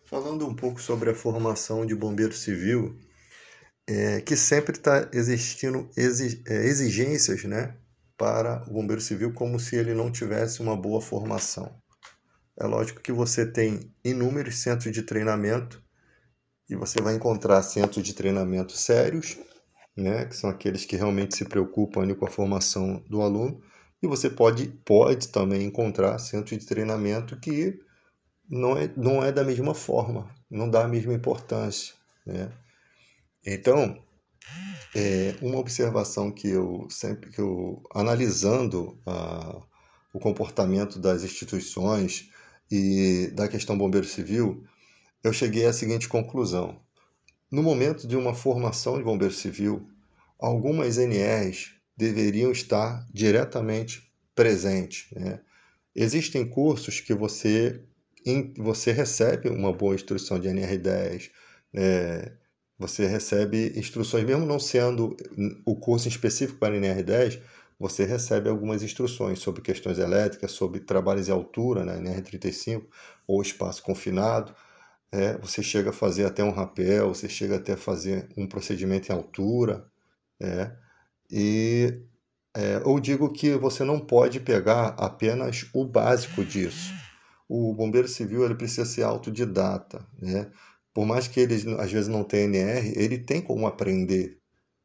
Falando um pouco sobre a formação de bombeiro civil, que sempre está existindo exigências, né, para o bombeiro civil, como se ele não tivesse uma boa formação. É lógico que você tem inúmeros centros de treinamento e você vai encontrar centros de treinamento sérios, né, que são aqueles que realmente se preocupam ali com a formação do aluno, e você pode também encontrar centros de treinamento que não é da mesma forma, não dá a mesma importância, né? Então, uma observação que eu analisando o comportamento das instituições e da questão bombeiro civil, eu cheguei à seguinte conclusão. No momento de uma formação de bombeiro civil, algumas NRs deveriam estar diretamente presentes, né? Existem cursos que você recebe uma boa instrução de NR10, você recebe instruções, mesmo não sendo o curso específico para NR10, você recebe algumas instruções sobre questões elétricas, sobre trabalhos em altura, né, NR35, ou espaço confinado. Você chega a fazer até um rapel, você chega até a fazer um procedimento em altura. E eu digo que você não pode pegar apenas o básico disso. O bombeiro civil ele precisa ser autodidata, né? Por mais que ele às vezes não tenha NR, ele tem como aprender.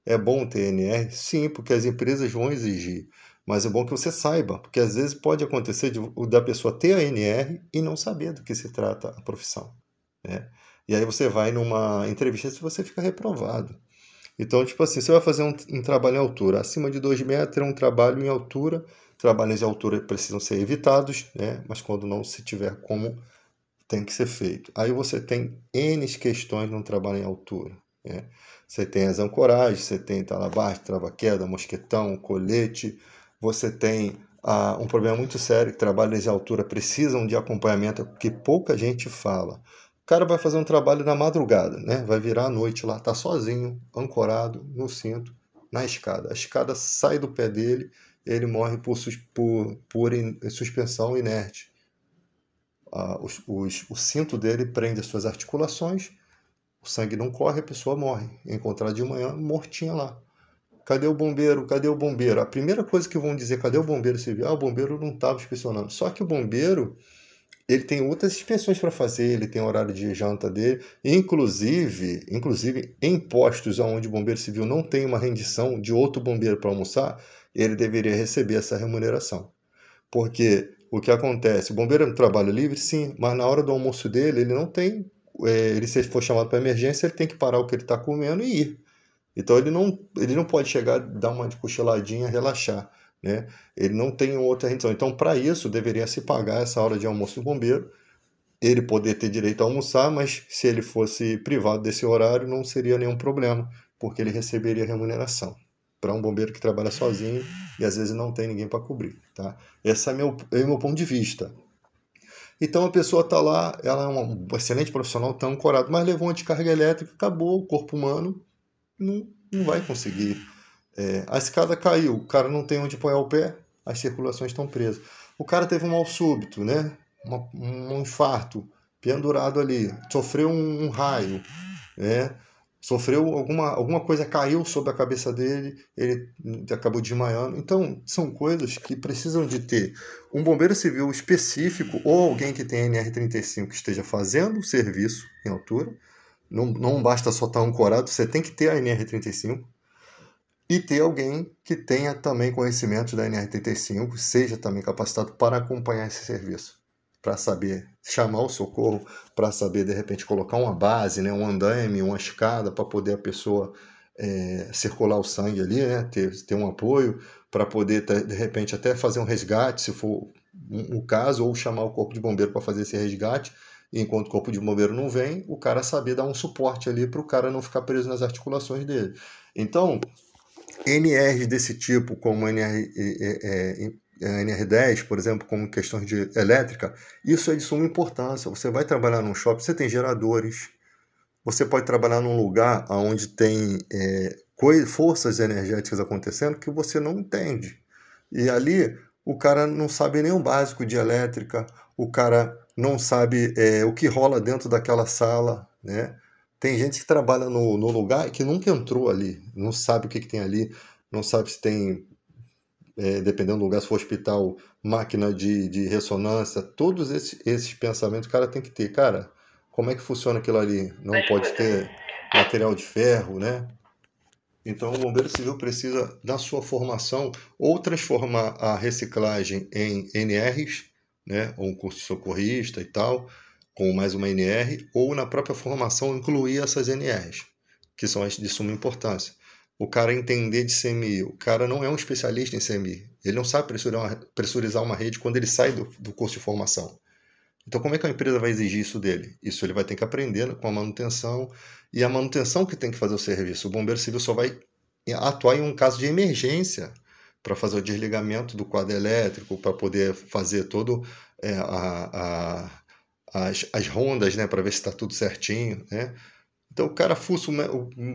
É bom ter NR? Sim, porque as empresas vão exigir. Mas é bom que você saiba, porque às vezes pode acontecer da pessoa ter a NR e não saber do que se trata a profissão, né? E aí você vai numa entrevista e você fica reprovado. Então, tipo assim, você vai fazer um trabalho em altura. Acima de 2 metros é um trabalho em altura. Trabalhos em altura precisam ser evitados, né? Mas quando não se tiver como, tem que ser feito. Aí você tem N questões no trabalho em altura, né? Você tem as ancoragens, você tem talabarte, trava-queda, mosquetão, colete. Você tem um problema muito sério que trabalhos em altura precisam de acompanhamento que pouca gente fala. O cara vai fazer um trabalho na madrugada, né? Vai virar à noite lá, tá sozinho, ancorado no cinto, na escada. A escada sai do pé dele, ele morre por suspensão inerte. O cinto dele prende as suas articulações, o sangue não corre, a pessoa morre. É encontrada de manhã, mortinha lá. Cadê o bombeiro? Cadê o bombeiro? A primeira coisa que vão dizer, cadê o bombeiro civil? Ah, o bombeiro não estava inspecionando. Só que o bombeiro, ele tem outras inspeções para fazer, ele tem o horário de janta dele, inclusive em postos onde o bombeiro civil não tem uma rendição de outro bombeiro para almoçar, ele deveria receber essa remuneração. Porque o que acontece? O bombeiro é um trabalho livre, sim, mas na hora do almoço dele, ele não tem. Ele, se ele for chamado para emergência, ele tem que parar o que ele está comendo e ir. Então ele não pode chegar, dar uma cochiladinha, relaxar, né? Ele não tem outra rendição. Então, para isso, deveria se pagar essa hora de almoço do bombeiro, ele poder ter direito a almoçar, mas se ele fosse privado desse horário, não seria nenhum problema, porque ele receberia remuneração. Para um bombeiro que trabalha sozinho e às vezes não tem ninguém para cobrir, tá? Esse é meu ponto de vista. Então a pessoa está lá, ela é um excelente profissional, está ancorado, mas levou uma descarga elétrica, acabou, o corpo humano não vai conseguir. A escada caiu, o cara não tem onde apoiar o pé, as circulações estão presas. O cara teve um mal súbito, né? Um infarto, pendurado ali, sofreu um raio, né? Sofreu alguma coisa, caiu sobre a cabeça dele, ele acabou desmaiando. Então, são coisas que precisam de ter um bombeiro civil específico ou alguém que tenha NR35 que esteja fazendo o serviço em altura. Não basta só estar ancorado, você tem que ter a NR35 e ter alguém que tenha também conhecimento da NR35, seja também capacitado para acompanhar esse serviço, para saber chamar o socorro, para saber de repente colocar uma base, né, um andaime, uma escada para poder a pessoa circular o sangue ali, né, ter um apoio, para poder de repente até fazer um resgate, se for o caso, ou chamar o corpo de bombeiro para fazer esse resgate. E enquanto o corpo de bombeiro não vem, o cara saber dar um suporte ali para o cara não ficar preso nas articulações dele. Então, NRs desse tipo, como NR10, por exemplo, como questões de elétrica, isso é de suma importância. Você vai trabalhar num shopping, você tem geradores, você pode trabalhar num lugar onde tem forças energéticas acontecendo que você não entende. E ali o cara não sabe nem o básico de elétrica, o cara não sabe o que rola dentro daquela sala, né? Tem gente que trabalha no lugar e que nunca entrou ali, não sabe o que tem ali, não sabe se tem, dependendo do lugar, se for hospital, máquina de ressonância, todos esses pensamentos o cara tem que ter. Cara, como é que funciona aquilo ali? Não pode ter material de ferro, né? Então, o bombeiro civil precisa, da sua formação, ou transformar a reciclagem em NRs, né, ou um curso de socorrista e tal, com mais uma NR, ou na própria formação incluir essas NRs, que são as de suma importância. O cara entender de CMI, o cara não é um especialista em CMI, ele não sabe pressurizar uma rede quando ele sai do curso de formação. Então, como é que a empresa vai exigir isso dele? Isso ele vai ter que aprender com a manutenção, e a manutenção que tem que fazer o serviço. O bombeiro civil só vai atuar em um caso de emergência para fazer o desligamento do quadro elétrico, para poder fazer todo as rondas, né, para ver se está tudo certinho, né? Então o cara fuça,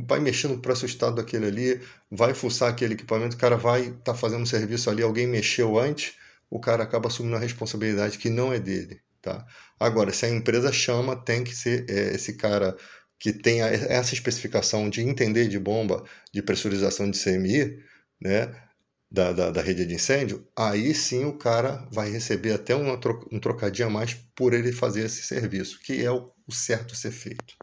vai mexer no próximo estado daquele ali, vai fuçar aquele equipamento, o cara vai estar fazendo um serviço ali, alguém mexeu antes, o cara acaba assumindo a responsabilidade que não é dele, tá? Agora, se a empresa chama, tem que ser esse cara que tenha essa especificação de entender de bomba, de pressurização de CMI, né? Da rede de incêndio, aí sim o cara vai receber até um trocadinho a mais por ele fazer esse serviço, que é o certo a ser feito.